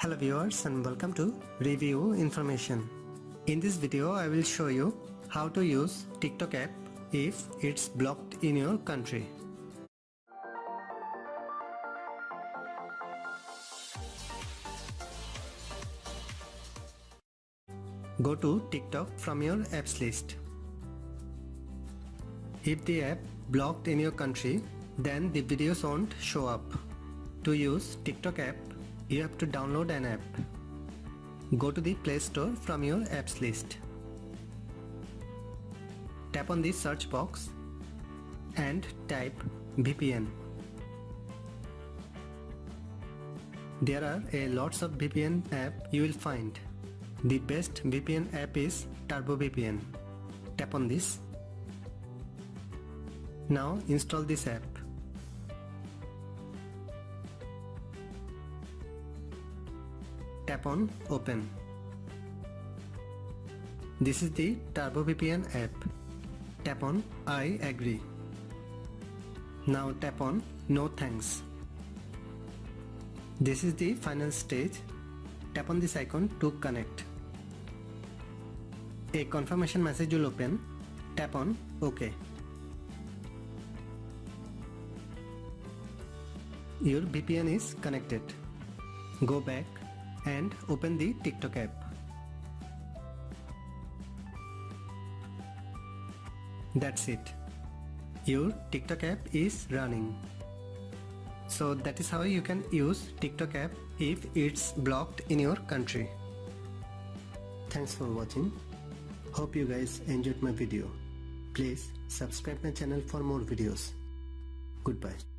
Hello viewers and welcome to Review Information. In this video I will show you how to use TikTok app if it's blocked in your country. Go to TikTok from your apps list. If the app blocked in your country, then the videos won't show up. To use TikTok app, you have to download an app. Go to the Play Store from your apps list. Tap on the search box and type VPN. There are lots of VPN app you will find. The best VPN app is TurboVPN. Tap on this. Now install this app. Tap on Open. This is the TurboVPN app. Tap on I agree. Now tap on No thanks. This is the final stage. Tap on this icon to connect. A confirmation message will open. Tap on OK. Your VPN is connected. Go back and open the TikTok app. That's it. Your TikTok app is running. So that is how you can use TikTok app if it's blocked in your country. Thanks for watching. Hope you guys enjoyed my video. Please subscribe my channel for more videos. Goodbye.